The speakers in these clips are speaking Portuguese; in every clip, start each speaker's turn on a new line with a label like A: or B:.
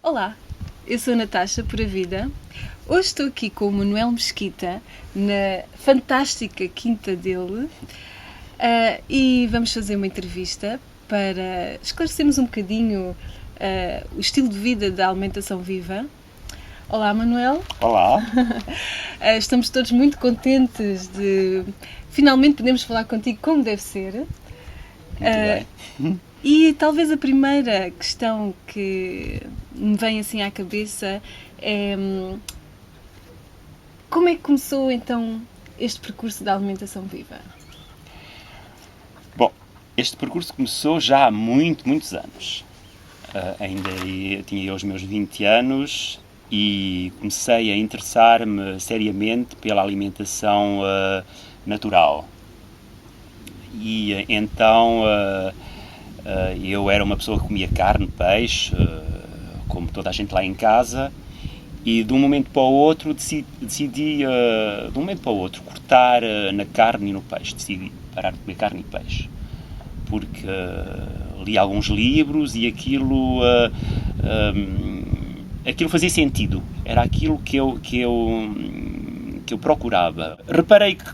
A: Olá, eu sou a Natasha Pura Vida. Hoje estou aqui com o Manuel Mesquita na fantástica quinta dele e vamos fazer uma entrevista para esclarecermos um bocadinho o estilo de vida da alimentação viva. Olá, Manuel.
B: Olá.
A: Estamos todos muito contentes de finalmente podermos falar contigo como deve ser.
B: Muito bem.
A: E talvez a primeira questão que me vem assim à cabeça é como é que começou então este percurso da alimentação viva?
B: Bom, este percurso começou já há muitos anos. Eu tinha os meus 20 anos e comecei a interessar-me seriamente pela alimentação natural. E então eu era uma pessoa que comia carne, peixe, como toda a gente lá em casa, e de um momento para o outro decidi de um momento para o outro, cortar na carne e no peixe. Decidi parar de comer carne e peixe. Porque li alguns livros e aquilo fazia sentido. Era aquilo que eu procurava. Reparei que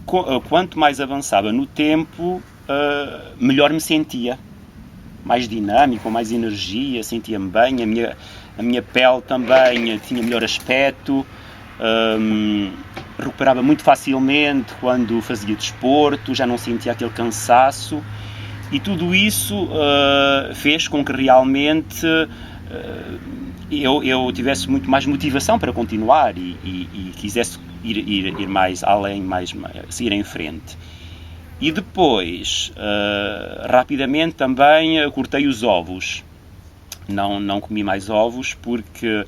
B: quanto mais avançava no tempo, melhor me sentia. Mais dinâmico, com mais energia, sentia-me bem, a minha pele também tinha melhor aspecto, recuperava muito facilmente quando fazia desporto, já não sentia aquele cansaço, e tudo isso fez com que realmente eu tivesse muito mais motivação para continuar e quisesse ir mais além, seguir em frente. E depois, rapidamente também cortei os ovos. Não comi mais ovos porque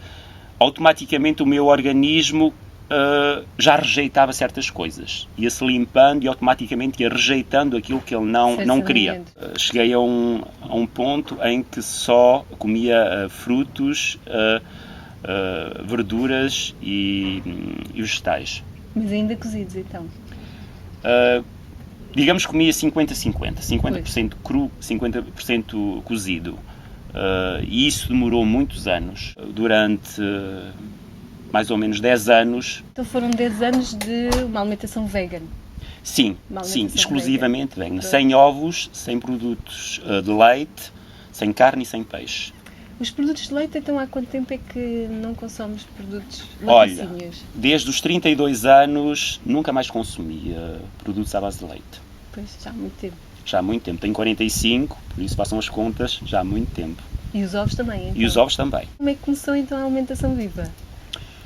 B: automaticamente o meu organismo já rejeitava certas coisas. Ia-se limpando e automaticamente ia rejeitando aquilo que ele não queria. Cheguei a um ponto em que só comia frutos, verduras e vegetais.
A: Mas ainda cozidos então?
B: Digamos que comia 50-50, 50% cru, 50% cozido. E isso demorou muitos anos, durante mais ou menos 10 anos.
A: Então foram 10 anos de uma alimentação vegan?
B: Sim, exclusivamente vegan. Sem ovos, sem produtos de leite, sem carne e sem peixe.
A: Os produtos de leite, então há quanto tempo é que não consomes produtos
B: laticínios?
A: Olha,
B: desde os 32 anos nunca mais consumia produtos à base de leite.
A: Pois, já há muito tempo.
B: Já há muito tempo. Tenho 45, por isso façam as contas, já há muito tempo.
A: E os ovos também, então?
B: E os ovos também.
A: Como é que começou então a alimentação viva?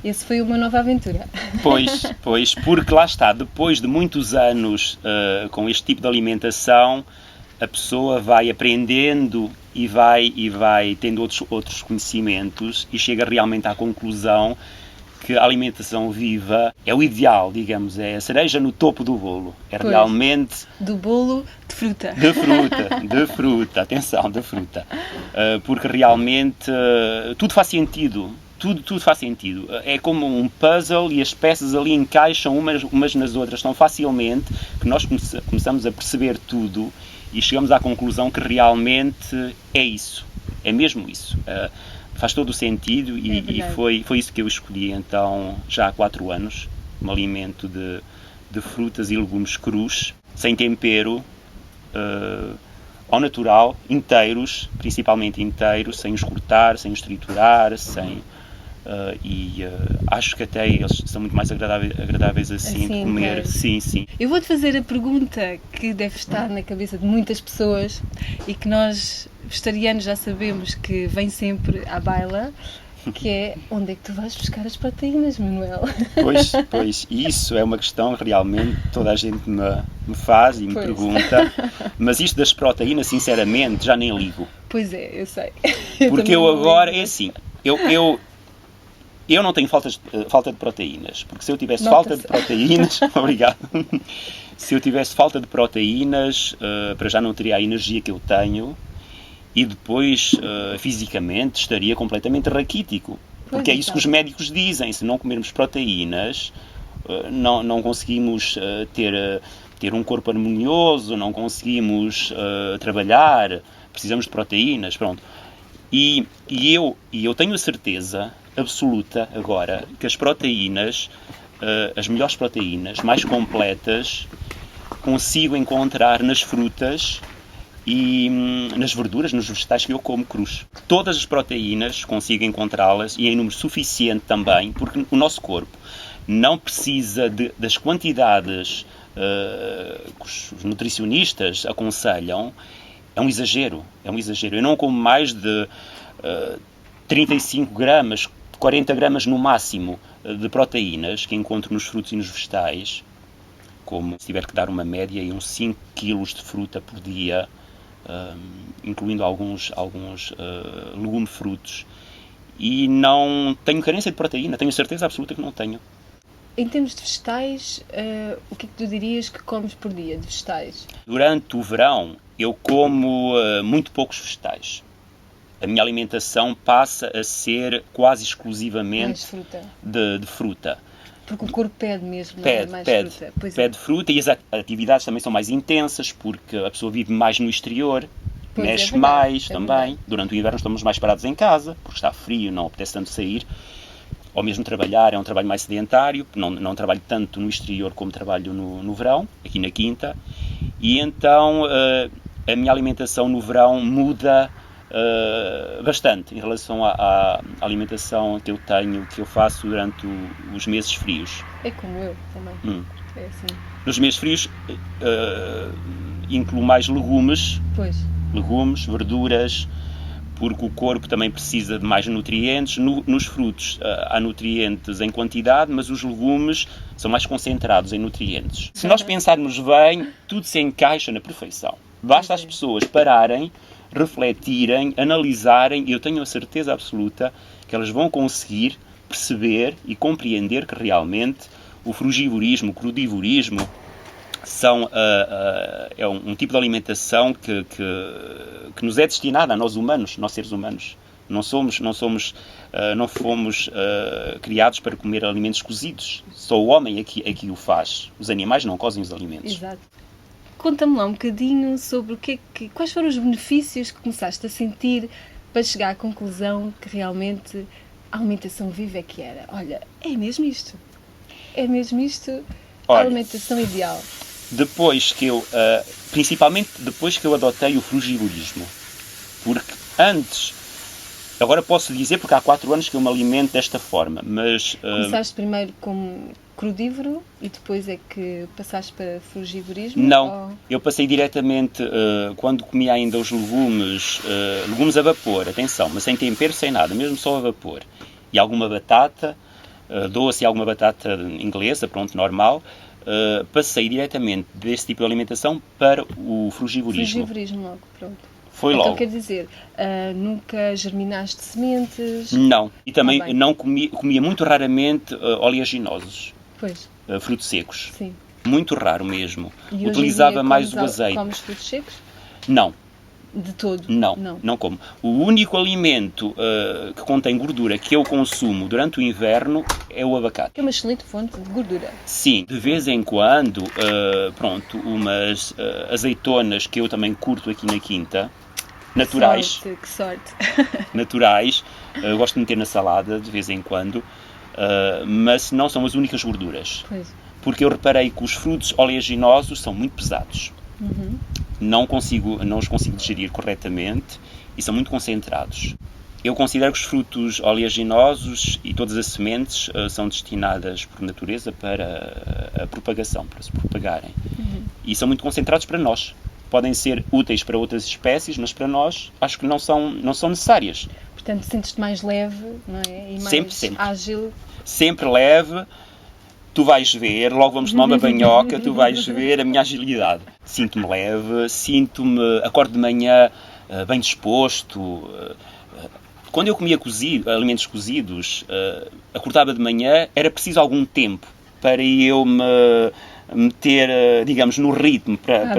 A: Esse foi uma nova aventura.
B: Pois, porque lá está, depois de muitos anos com este tipo de alimentação, a pessoa vai aprendendo e vai tendo outros conhecimentos e chega realmente à conclusão que a alimentação viva é o ideal, digamos, é a cereja no topo do bolo. É realmente...
A: Do bolo de fruta.
B: De fruta, atenção, de fruta. Porque realmente tudo faz sentido. Tudo faz sentido. É como um puzzle e as peças ali encaixam umas nas outras tão facilmente que nós começamos a perceber tudo e chegamos à conclusão que realmente é isso. É mesmo isso. Faz todo o sentido e foi isso que eu escolhi então já há 4 anos. Um alimento de frutas e legumes crus, sem tempero, ao natural, inteiros, principalmente inteiros, sem os cortar, sem os triturar, acho que até eles são muito mais agradáveis assim de comer.
A: Claro.
B: Sim.
A: Eu vou-te fazer a pergunta que deve estar na cabeça de muitas pessoas e que nós, vegetarianos, já sabemos que vem sempre à baila, que é: onde é que tu vais buscar as proteínas, Manuel?
B: Pois, isso é uma questão que realmente toda a gente me faz e me pergunta, mas isto das proteínas, sinceramente, já nem ligo.
A: Pois é, eu sei.
B: Porque eu agora, é assim, eu não tenho falta de proteínas, porque se eu tivesse falta de proteínas, obrigado, se eu tivesse falta de proteínas, para já não teria a energia que eu tenho e depois, fisicamente, estaria completamente raquítico. Porque é isso que os médicos dizem: se não comermos proteínas, não conseguimos ter um corpo harmonioso, não conseguimos trabalhar, precisamos de proteínas, pronto. Eu tenho a certeza absoluta agora que as proteínas, as melhores proteínas, mais completas, consigo encontrar nas frutas e nas verduras, nos vegetais que eu como crus. Todas as proteínas consigo encontrá-las e em número suficiente também, porque o nosso corpo não precisa das quantidades que os nutricionistas aconselham. É um exagero. Eu não como mais de 35 gramas, 40 gramas no máximo de proteínas que encontro nos frutos e nos vegetais, como se tiver que dar uma média e uns 5 kg de fruta por dia, incluindo alguns legume-frutos. E não tenho carência de proteína, tenho certeza absoluta que não tenho.
A: Em termos de vegetais, o que é que tu dirias que comes por dia de vegetais?
B: Durante o verão, eu como muito poucos vegetais. A minha alimentação passa a ser quase exclusivamente de fruta.
A: Porque o corpo pede mesmo, mais fruta.
B: Pede fruta e as atividades também são mais intensas, porque a pessoa vive mais no exterior, mexe mais também. Durante o inverno estamos mais parados em casa, porque está frio, não apetece tanto sair. Ou mesmo trabalhar, é um trabalho mais sedentário, não trabalho tanto no exterior como trabalho no verão, aqui na quinta. E então a minha alimentação no verão muda bastante em relação à alimentação que eu faço durante os meses frios.
A: É como eu também. É assim.
B: Nos meses frios incluo mais legumes, verduras, porque o corpo também precisa de mais nutrientes. Nos frutos há nutrientes em quantidade, mas os legumes são mais concentrados em nutrientes. Se nós pensarmos bem, tudo se encaixa na perfeição. Basta as pessoas pararem, refletirem, analisarem, e eu tenho a certeza absoluta que elas vão conseguir perceber e compreender que realmente o frugivorismo, o crudivorismo, é um tipo de alimentação que nos é destinada a nós humanos, nós seres humanos. Não fomos criados para comer alimentos cozidos. Só o homem é que o faz. Os animais não cozem os alimentos.
A: Exato. Conta-me lá um bocadinho sobre quais foram os benefícios que começaste a sentir para chegar à conclusão que realmente a alimentação viva é que era. Olha, é mesmo isto. A alimentação ideal.
B: Principalmente depois que eu adotei o frugivorismo, porque antes, agora posso dizer porque há 4 anos que eu me alimento desta forma, mas...
A: Começaste primeiro como crudívoro e depois é que passaste para frugivorismo?
B: Não, eu passei diretamente, quando comia ainda os legumes a vapor, atenção, mas sem tempero, sem nada, mesmo só a vapor, e alguma batata, doce e alguma batata inglesa, pronto, normal. Passei diretamente desse tipo de alimentação para o frugivorismo.
A: Frugivorismo logo, pronto.
B: Foi logo.
A: Então quer dizer, nunca germinaste sementes?
B: Não. E também não comia muito raramente oleaginosos.
A: Pois.
B: Frutos secos.
A: Sim.
B: Muito raro mesmo.
A: E
B: utilizava mais o azeite.
A: Comes frutos secos?
B: Não.
A: De todo?
B: Não como. O único alimento que contém gordura que eu consumo durante o inverno é o abacate.
A: Que é uma excelente fonte de gordura.
B: Sim, de vez em quando, umas azeitonas que eu também curto aqui na quinta, naturais.
A: Que sorte.
B: Naturais, gosto de meter na salada de vez em quando, mas não são as únicas gorduras.
A: Pois.
B: Porque eu reparei que os frutos oleaginosos são muito pesados.
A: Uhum.
B: Não os consigo digerir corretamente e são muito concentrados. Eu considero que os frutos oleaginosos e todas as sementes são destinadas por natureza para a propagação, para se propagarem.
A: Uhum.
B: E são muito concentrados para nós. Podem ser úteis para outras espécies, mas para nós acho que não são necessárias.
A: Portanto, sentes-te mais leve, não é? E mais
B: sempre.
A: ágil.
B: Sempre leve. Tu vais ver, logo vamos tomar uma banhoca, tu vais ver a minha agilidade. Sinto-me leve, acordo de manhã bem disposto. Quando eu comia alimentos cozidos, acordava de manhã, era preciso algum tempo para eu me meter, digamos, no ritmo, para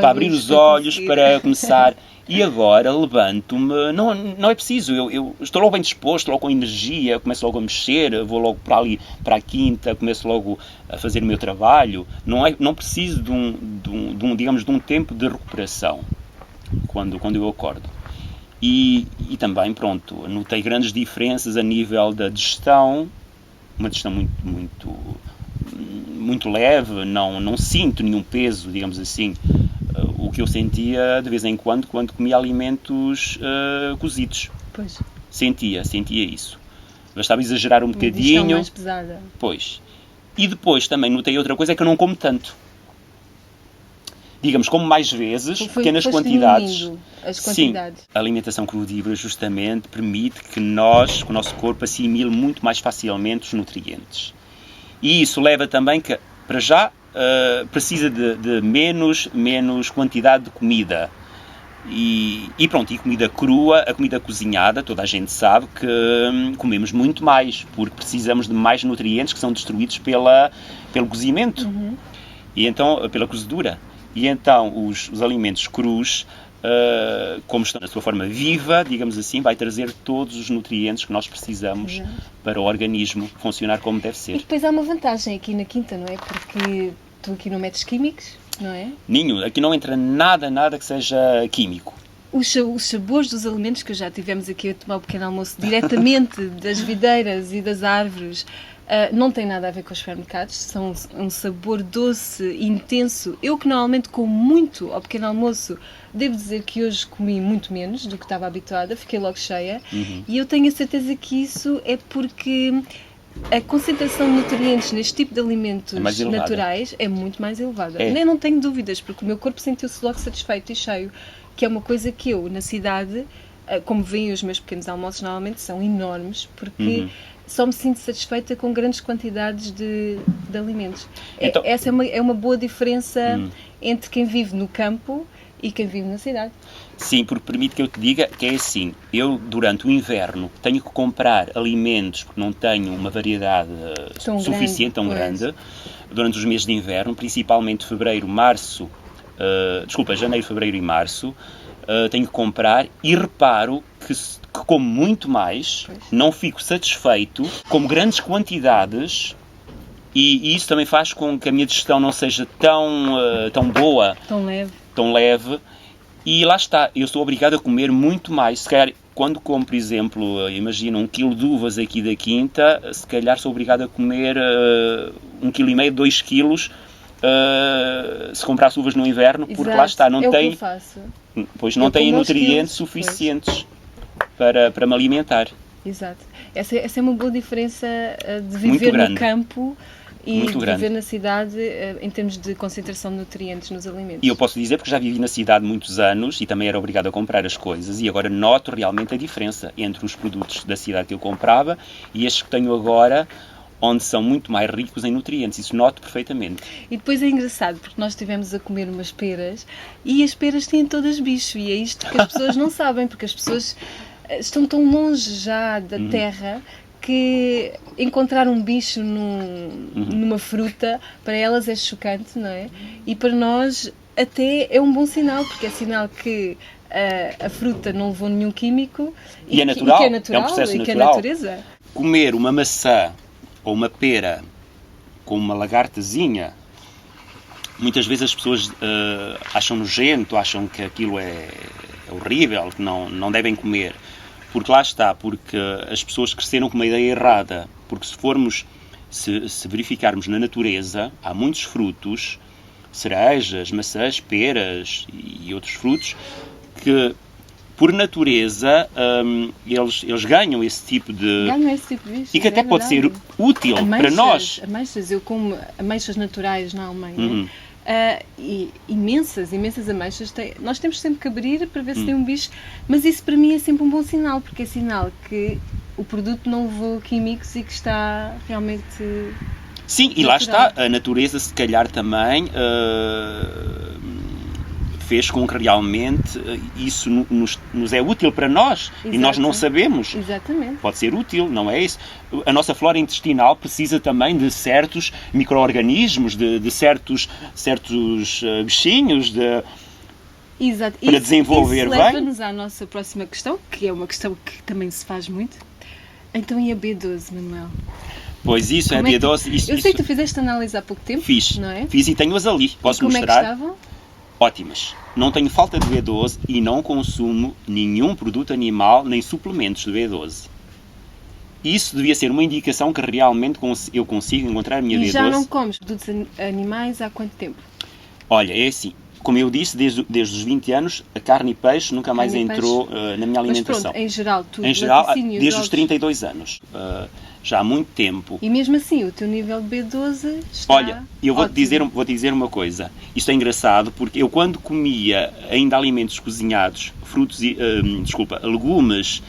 B: abrir os olhos, para começar. E agora levanto-me, não é preciso, eu estou logo bem disposto, logo com energia, começo logo a mexer, vou logo para ali, para a quinta, começo logo a fazer o meu trabalho. Não preciso de um tempo de recuperação quando eu acordo. E também, pronto, notei grandes diferenças a nível da digestão, uma digestão muito leve, não sinto nenhum peso, digamos assim, o que eu sentia de vez em quando comia alimentos cozidos.
A: Pois.
B: Sentia isso. Bastava exagerar um
A: Uma digestão
B: bocadinho.
A: mais pesada.
B: Pois. E depois também notei outra coisa, é que eu não como tanto. Digamos, como mais vezes, pequenas quantidades.
A: As quantidades.
B: Sim, a alimentação crudívora justamente permite que o nosso corpo assimile muito mais facilmente os nutrientes. E isso leva também que, para já, precisa de menos quantidade de comida. E pronto, e comida crua, a comida cozinhada, toda a gente sabe que comemos muito mais, porque precisamos de mais nutrientes que são destruídos pelo cozimento, e então, pela cozedura. E então os alimentos crus, como estão na sua forma viva, digamos assim, vai trazer todos os nutrientes que nós precisamos para o organismo funcionar como deve ser.
A: E depois há uma vantagem aqui na quinta, não é? Porque tu aqui não metes químicos, não é?
B: Nenhum. Aqui não entra nada que seja químico.
A: Os sabores dos alimentos que já tivemos aqui a tomar o pequeno almoço diretamente das videiras e das árvores não tem nada a ver com os supermercados, são um sabor doce, intenso. Eu que normalmente como muito ao pequeno almoço, devo dizer que hoje comi muito menos do que estava habituada, fiquei logo cheia. E eu tenho a certeza que isso é porque a concentração de nutrientes neste tipo de alimentos naturais é muito mais elevada. Nem não tenho dúvidas, porque o meu corpo sentiu-se logo satisfeito e cheio, que é uma coisa que eu, na cidade, como veem os meus pequenos almoços, normalmente são enormes, porque só me sinto satisfeita com grandes quantidades de alimentos. Então, essa é uma boa diferença entre quem vive no campo e quem vive na cidade.
B: Sim, porque permite que eu te diga que é assim, eu durante o inverno tenho que comprar alimentos porque não tenho uma variedade suficiente, tão grande, durante os meses de inverno, principalmente janeiro, fevereiro e março, tenho que comprar e reparo que como muito mais, não fico satisfeito, como grandes quantidades e isso também faz com que a minha digestão não seja tão boa, tão leve. E lá está, eu sou obrigado a comer muito mais. Se calhar, quando como, por exemplo, imagina 1 kg de uvas aqui da quinta, se calhar sou obrigado a comer 1,5 kg, 2 kg, se comprasse uvas no inverno, porque lá está, não tem nutrientes suficientes para me alimentar.
A: Exato. Essa é uma boa diferença de viver no campo e de viver na cidade em termos de concentração de nutrientes nos alimentos.
B: E eu posso dizer porque já vivi na cidade muitos anos e também era obrigado a comprar as coisas e agora noto realmente a diferença entre os produtos da cidade que eu comprava e estes que tenho agora, onde são muito mais ricos em nutrientes. Isso noto perfeitamente.
A: E depois é engraçado, porque nós estivemos a comer umas peras e as peras têm todas bicho e é isto que as pessoas não sabem, porque as pessoas estão tão longe já da terra que encontrar um bicho numa fruta, para elas é chocante, não é? E para nós até é um bom sinal, porque é sinal que a fruta não levou nenhum químico
B: e é natural,
A: é um processo natural. Que é natureza.
B: Comer uma maçã ou uma pera com uma lagartazinha, muitas vezes as pessoas acham nojento, acham que aquilo é horrível, que não devem comer. Porque lá está, porque as pessoas cresceram com uma ideia errada. Porque se verificarmos na natureza, há muitos frutos, cerejas, maçãs, peras e outros frutos, que por natureza eles ganham esse tipo de...
A: bicho.
B: E que até pode ser útil para nós.
A: Ameixas, eu como ameixas naturais na Alemanha. Imensas ameixas. Nós temos sempre que abrir para ver se tem um bicho, mas isso para mim é sempre um bom sinal, porque é sinal que o produto não levou químicos e que está realmente...
B: Sim, natural. E lá está, a natureza se calhar também fez com que realmente isso nos é útil para nós. Exato. E nós não sabemos.
A: Exatamente.
B: Pode ser útil, não é isso? A nossa flora intestinal precisa também de certos micro-organismos, de certos bichinhos,
A: Exato.
B: Para desenvolver bem.
A: Isso leva-nos à nossa próxima questão, que é uma questão que também se faz muito. Então, e a B12, Manuel?
B: Pois isso, a B12...
A: Eu sei que tu fizeste análise há pouco tempo.
B: Fiz,
A: não é?
B: Fiz e tenho-as ali. Posso
A: como
B: mostrar?
A: É que estavam?
B: ótimas. Não tenho falta de B12 e não consumo nenhum produto animal nem suplementos de B12. Isso devia ser uma indicação que realmente eu consigo encontrar a minha B12.
A: E já não comes produtos animais há quanto tempo?
B: Olha, é assim, como eu disse, desde os 20 anos, a carne e peixe nunca mais entrou na minha alimentação.
A: Mas pronto, em geral,
B: em geral, desde os 32 anos. Já há muito tempo.
A: E mesmo assim, o teu nível de B12 está
B: Olha, eu vou-te
A: ótimo.
B: dizer uma coisa. Isto é engraçado, porque eu quando comia ainda alimentos cozinhados, legumes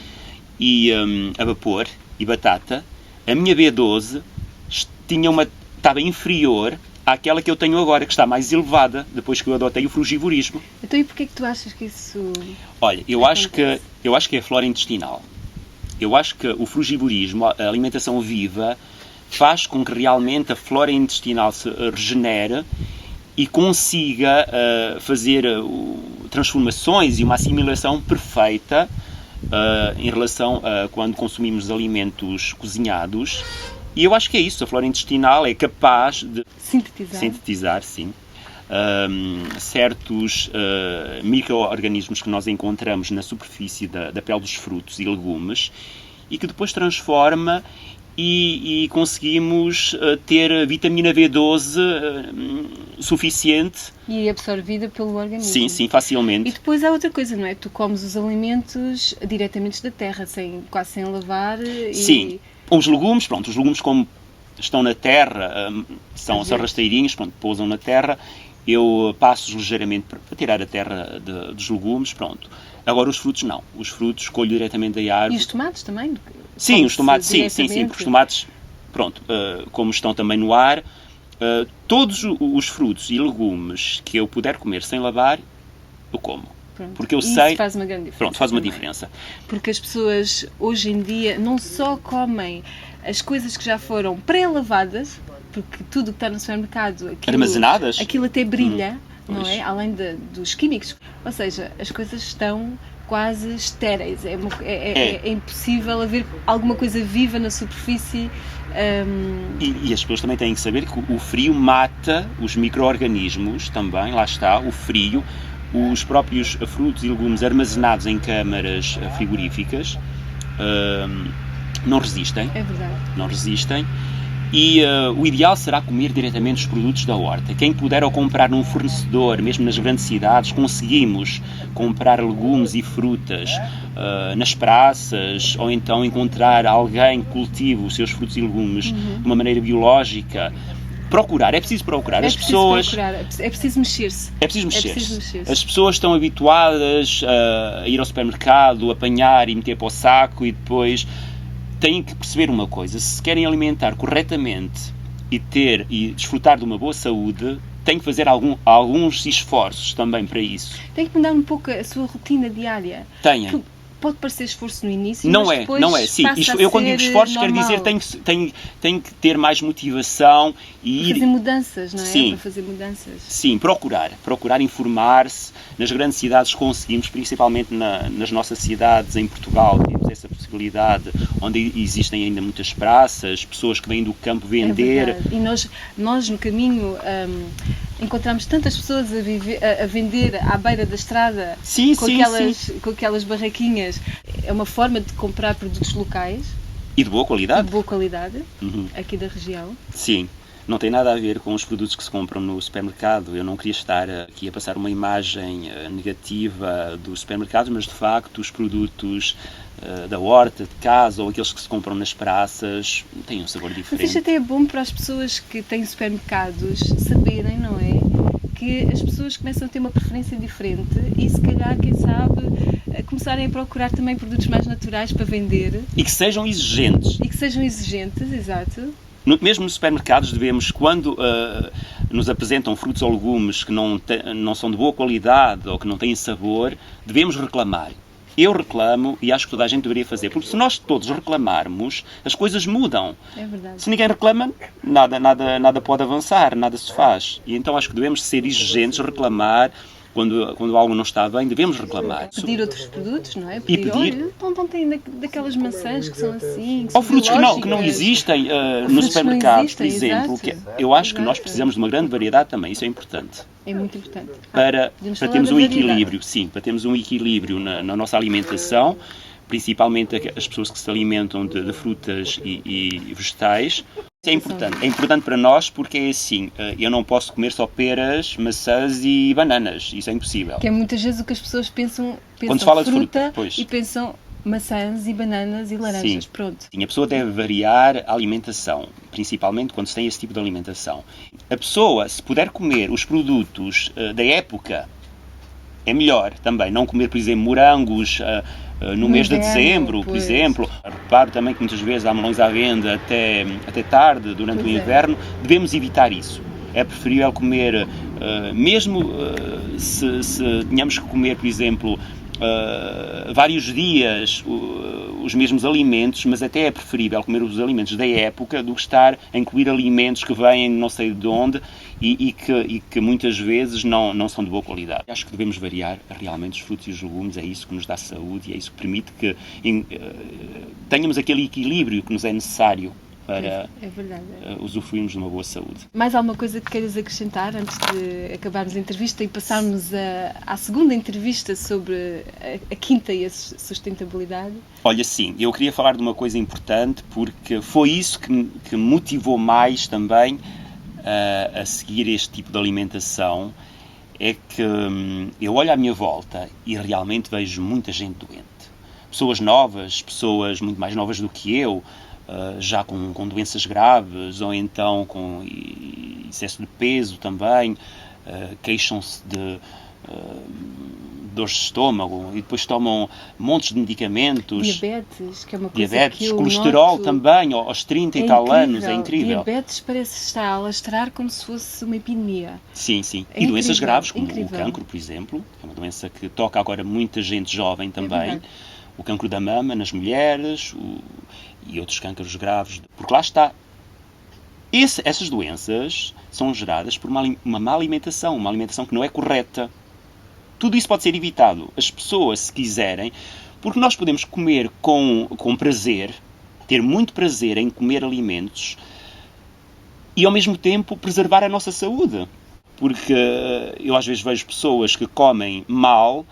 B: e a vapor e batata, a minha B12 estava inferior àquela que eu tenho agora, que está mais elevada, depois que eu adotei o frugivorismo.
A: Então e porquê que tu achas que isso...
B: Olha, eu acho que é a flora intestinal. Eu acho que o frugivorismo, a alimentação viva, faz com que realmente a flora intestinal se regenere e consiga fazer transformações e uma assimilação perfeita em relação a quando consumimos alimentos cozinhados. E eu acho que é isso, a flora intestinal é capaz de sintetizar sim, certos micro-organismos que nós encontramos na superfície da pele dos frutos e legumes e que depois transforma e conseguimos ter vitamina B12 suficiente.
A: E absorvida pelo organismo.
B: Sim, sim, facilmente.
A: E depois há outra coisa, não é? Tu comes os alimentos diretamente da terra, quase sem lavar.
B: Sim, os legumes como estão na terra, são rasteirinhos, pousam na terra, eu passo ligeiramente para tirar a terra dos legumes, pronto. Agora os frutos não. Os frutos colho diretamente da árvore.
A: E os tomates também?
B: Sim, os tomates, sim, porque os tomates, pronto, como estão também no ar, todos os frutos e legumes que eu puder comer sem lavar, eu como.
A: Pronto.
B: Porque eu
A: isso
B: sei...
A: faz uma grande diferença.
B: Pronto, faz uma
A: também.
B: diferença.
A: Porque as pessoas, hoje em dia, não só comem as coisas que já foram pré-lavadas, porque tudo que está no supermercado...
B: Armazenadas?
A: Aquilo até brilha, não
B: pois.
A: é? Além dos químicos. Ou seja, as coisas estão quase estéreis. É impossível haver alguma coisa viva na superfície.
B: E as pessoas também têm que saber que o frio mata os micro-organismos também, lá está, o frio. Os próprios frutos e legumes armazenados em câmaras frigoríficas não resistem.
A: É verdade.
B: Não resistem. E o ideal será comer diretamente os produtos da horta. Quem puder ou comprar num fornecedor, mesmo nas grandes cidades, conseguimos comprar legumes e frutas nas praças, ou então encontrar alguém que cultive os seus frutos e legumes de uma maneira biológica. Procurar, é preciso procurar.
A: É preciso mexer-se.
B: É preciso mexer-se. As pessoas estão habituadas a ir ao supermercado, apanhar e meter para o saco e depois têm que perceber uma coisa. Se querem alimentar corretamente e desfrutar de uma boa saúde, têm que fazer alguns esforços também para isso.
A: Tem que mudar um pouco a sua rotina diária.
B: Tenha.
A: Pode parecer esforço no início,
B: não
A: mas
B: é,
A: depois
B: não é. Sim, eu quando digo esforços quero dizer tem que ter mais motivação e ir...
A: Fazer mudanças, não é?
B: Sim.
A: Para fazer mudanças.
B: Sim, procurar informar-se. Nas grandes cidades conseguimos, principalmente nas nossas cidades em Portugal, temos essa possibilidade, onde existem ainda muitas praças, pessoas que vêm do campo vender.
A: É e nós no caminho encontramos tantas pessoas a vender à beira da estrada com aquelas barraquinhas. É uma forma de comprar produtos locais.
B: E de boa qualidade.
A: De boa qualidade, aqui da região.
B: Sim. Não tem nada a ver com os produtos que se compram no supermercado. Eu não queria estar aqui a passar uma imagem negativa dos supermercados, mas de facto os produtos da horta, de casa ou aqueles que se compram nas praças têm um sabor diferente.
A: Mas isto até é bom para as pessoas que têm supermercados saberem, não é? Que as pessoas começam a ter uma preferência diferente e se calhar, quem sabe, começarem a procurar também produtos mais naturais para vender.
B: E que sejam exigentes.
A: Exato.
B: Mesmo nos supermercados devemos, quando nos apresentam frutos ou legumes que não são de boa qualidade ou que não têm sabor, devemos reclamar. Eu reclamo e acho que toda a gente deveria fazer, porque se nós todos reclamarmos, as coisas mudam.
A: É verdade.
B: Se ninguém reclama, nada pode avançar, nada se faz. E então acho que devemos ser exigentes, reclamar, quando algo não está bem, devemos reclamar.
A: Pedir outros produtos, não é?
B: pedir-
A: Olha, então tem daquelas maçãs que são assim, que
B: Ou
A: são
B: frutos que não
A: biológicas.
B: existem no
A: Frutos
B: supermercado, por
A: existem,
B: exemplo.
A: exato.
B: Eu acho que nós
A: Exato.
B: precisamos de uma grande variedade também, isso é importante.
A: É muito importante.
B: Para
A: podemos
B: para
A: falar
B: termos
A: da
B: um
A: variedade.
B: equilíbrio, sim, para termos um equilíbrio na nossa alimentação, principalmente as pessoas que se alimentam de frutas e vegetais. Isso é importante. É importante para nós porque é assim, eu não posso comer só peras, maçãs e bananas, isso é impossível.
A: Que é muitas vezes o que as pessoas pensam
B: Quando se fala de
A: fruta,
B: fruta, pois.
A: e pensam maçãs e bananas e laranjas.
B: Sim.
A: Pronto.
B: Sim, a pessoa deve variar a alimentação, principalmente quando se tem esse tipo de alimentação. A pessoa, se puder comer os produtos da época, é melhor também. Não comer, por exemplo, morangos no mês de
A: inverno,
B: dezembro, por
A: pois.
B: exemplo. Reparo também que muitas vezes há melões à venda até tarde, durante
A: Pois
B: o
A: é.
B: inverno. Devemos evitar isso. É preferível comer, mesmo se tenhamos que comer, por exemplo, vários dias os mesmos alimentos, mas até é preferível comer os alimentos da época do que estar a incluir alimentos que vêm não sei de onde e que muitas vezes não são de boa qualidade. Acho que devemos variar realmente os frutos e os legumes, é isso que nos dá saúde e é isso que permite que tenhamos aquele equilíbrio que nos é necessário para
A: É verdade.
B: usufruirmos de uma boa saúde.
A: Mais alguma coisa que queiras acrescentar antes de acabarmos a entrevista e passarmos à segunda entrevista sobre a quinta e a sustentabilidade?
B: Olha, sim, eu queria falar de uma coisa importante porque foi isso que me motivou mais também a seguir este tipo de alimentação. É que eu olho à minha volta e realmente vejo muita gente doente. Pessoas novas, pessoas muito mais novas do que eu, já com doenças graves ou então com excesso de peso também, queixam-se de dores de estômago e depois tomam montes de medicamentos.
A: Diabetes, que é uma coisa
B: Diabetes,
A: que eu
B: colesterol
A: noto,
B: também, aos 30 e tal anos, é incrível.
A: Diabetes parece estar a alastrar como se fosse uma epidemia.
B: Sim, sim.
A: É
B: E doenças
A: incrível,
B: graves, como
A: incrível.
B: o cancro, por exemplo, é uma doença que toca agora muita gente jovem também.
A: verdade.
B: O cancro da mama nas mulheres e outros cânceres graves. Porque lá está. Essas doenças são geradas por uma má alimentação, uma alimentação que não é correta. Tudo isso pode ser evitado. As pessoas, se quiserem, porque nós podemos comer com prazer, ter muito prazer em comer alimentos e, ao mesmo tempo, preservar a nossa saúde. Porque eu, às vezes, vejo pessoas que comem mal,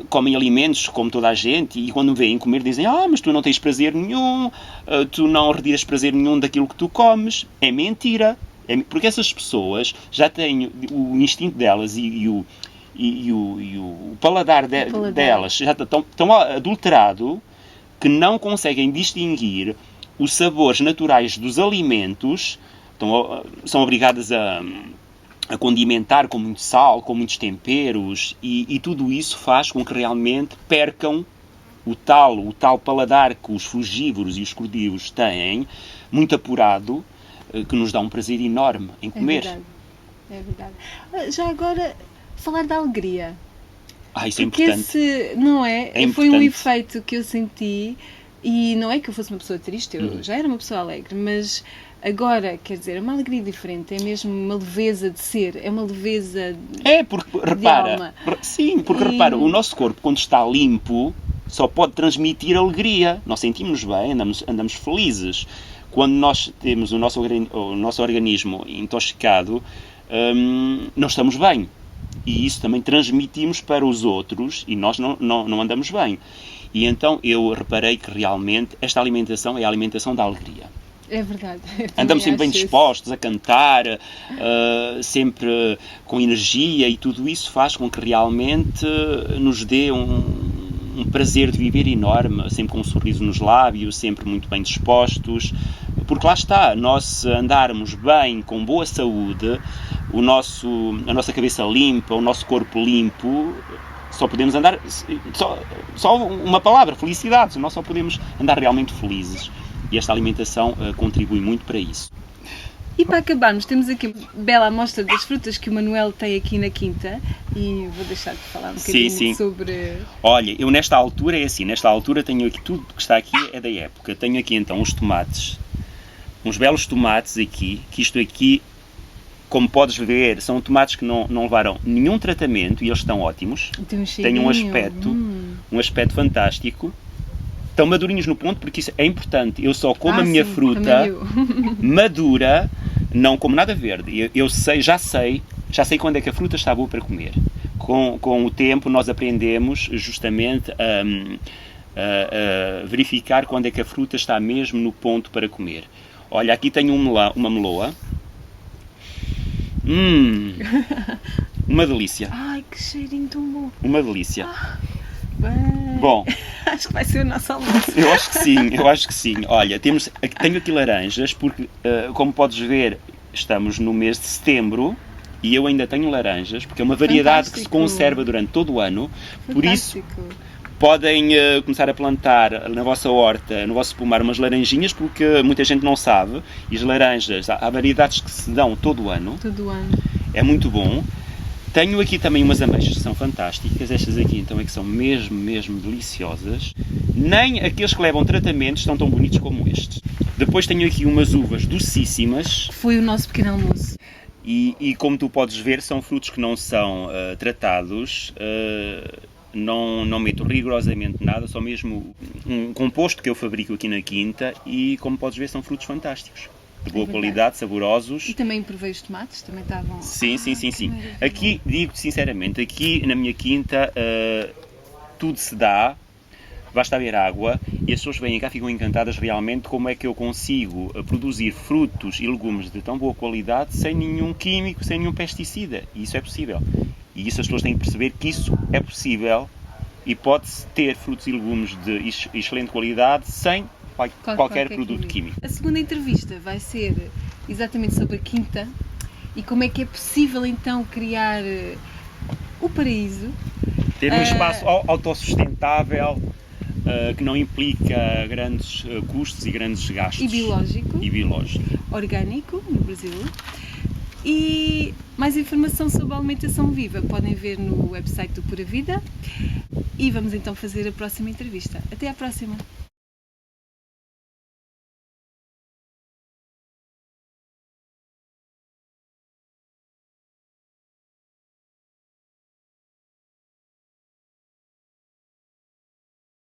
B: comem alimentos como toda a gente e quando me veem comer dizem mas tu não tens prazer nenhum, tu não retiras prazer nenhum daquilo que tu comes. É mentira. Porque essas pessoas já têm o instinto delas e o paladar delas já tão adulterado que não conseguem distinguir os sabores naturais dos alimentos, são obrigadas a condimentar com muito sal, com muitos temperos e tudo isso faz com que realmente percam o tal paladar que os frugívoros e os crudívoros têm, muito apurado, que nos dá um prazer enorme em comer.
A: É verdade. Já agora, falar da alegria.
B: Isso é
A: Porque
B: importante.
A: esse, não é?
B: É
A: Foi um
B: importante.
A: efeito que eu senti e não é que eu fosse uma pessoa triste, eu já era uma pessoa alegre, mas agora, quer dizer, é uma alegria diferente, é mesmo uma leveza de ser, é uma leveza
B: Porque
A: de
B: repara,
A: alma.
B: sim, porque repara, o nosso corpo quando está limpo só pode transmitir alegria. Nós sentimos bem, andamos felizes. Quando nós temos o nosso organismo intoxicado, não estamos bem. E isso também transmitimos para os outros e nós não andamos bem. E então eu reparei que realmente esta alimentação é a alimentação da alegria.
A: É verdade.
B: Andamos sempre bem dispostos a cantar, sempre com energia e tudo isso faz com que realmente nos dê um prazer de viver enorme, sempre com um sorriso nos lábios, sempre muito bem dispostos, porque lá está, nós andarmos bem, com boa saúde, a nossa cabeça limpa, o nosso corpo limpo, só podemos andar, só uma palavra, felicidade, nós só podemos andar realmente felizes. E esta alimentação contribui muito para isso.
A: E para acabarmos, temos aqui uma bela amostra das frutas que o Manuel tem aqui na quinta e vou deixar-te falar um bocadinho sobre...
B: Olha, eu nesta altura tenho aqui tudo que está aqui é da época. Tenho aqui então os tomates, uns belos tomates aqui, que isto aqui como podes ver, são tomates que não levaram nenhum tratamento e eles estão ótimos.
A: Tem um
B: Têm um aspecto fantástico. Estão madurinhos no ponto, porque isso é importante. Eu só como a minha fruta madura, não como nada verde. Eu já sei quando é que a fruta está boa para comer. Com o tempo nós aprendemos justamente a verificar quando é que a fruta está mesmo no ponto para comer. Olha, aqui tenho uma meloa. Uma delícia.
A: Ai, que cheirinho tão bom.
B: Uma delícia.
A: Bem,
B: Bom,
A: acho que vai ser o nosso almoço.
B: eu acho que sim. Olha, tenho aqui laranjas, porque, como podes ver, estamos no mês de setembro e eu ainda tenho laranjas, porque é uma variedade que se conserva durante todo o ano. Por isso, podem começar a plantar na vossa horta, no vosso pomar, umas laranjinhas, porque muita gente não sabe. E as laranjas, há variedades que se dão todo o ano.
A: Todo o ano.
B: É muito bom. Tenho aqui também umas ameixas que são fantásticas. Estas aqui então é que são mesmo deliciosas. Nem aqueles que levam tratamento estão tão bonitos como estes. Depois tenho aqui umas uvas docíssimas.
A: Foi o nosso pequeno almoço.
B: E como tu podes ver, são frutos que não são tratados. Não meto rigorosamente nada, só mesmo um composto que eu fabrico aqui na quinta. E como podes ver, são frutos fantásticos. De boa qualidade, saborosos.
A: E também provei os tomates, também estavam...
B: Sim. Aqui, digo-te sinceramente, aqui na minha quinta tudo se dá, basta haver água e as pessoas vêm cá ficam encantadas realmente como é que eu consigo produzir frutos e legumes de tão boa qualidade sem nenhum químico, sem nenhum pesticida. E isso é possível. E isso as pessoas têm que perceber que isso é possível e pode-se ter frutos e legumes de excelente qualidade sem qualquer produto químico.
A: A segunda entrevista vai ser exatamente sobre a quinta e como é que é possível então criar o paraíso.
B: Ter um espaço autossustentável que não implica grandes custos e grandes gastos.
A: E biológico. Orgânico, no Brasil. E mais informação sobre a alimentação viva podem ver no website do Pura Vida. E vamos então fazer a próxima entrevista. Até à próxima!